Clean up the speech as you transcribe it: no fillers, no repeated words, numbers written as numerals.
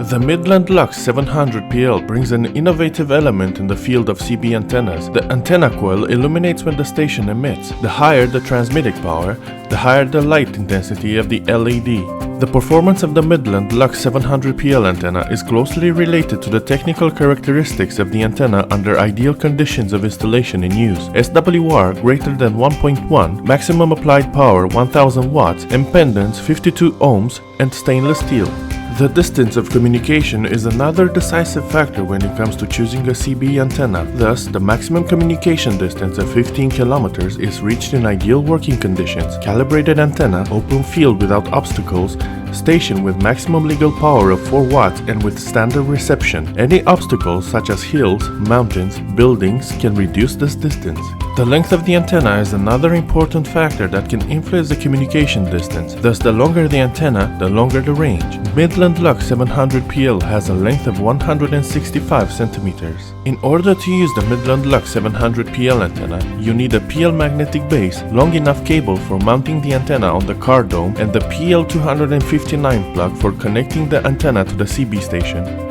The Midland LUX 700PL brings an innovative element in the field of CB antennas. The antenna coil illuminates when the station emits. The higher the transmitting power, the higher the light intensity of the LED. The performance of the Midland LUX 700PL antenna is closely related to the technical characteristics of the antenna under ideal conditions of installation in use. SWR greater than 1.1, maximum applied power 1000 watts, impedance 52 ohms, and stainless steel. The distance of communication is another decisive factor when it comes to choosing a CB antenna. Thus, the maximum communication distance of 15 kilometers is reached in ideal working conditions. Calibrated antenna, open field without obstacles, station with maximum legal power of 4 watts and with standard reception. Any obstacles such as hills, mountains, buildings can reduce this distance. The length of the antenna is another important factor that can influence the communication distance. Thus, the longer the antenna, the longer the range. Midland LUX 700PL has a length of 165 centimeters. In order to use the Midland LUX 700PL antenna, you need a PL magnetic base, long enough cable for mounting the antenna on the car dome, and the PL259 plug for connecting the antenna to the CB station.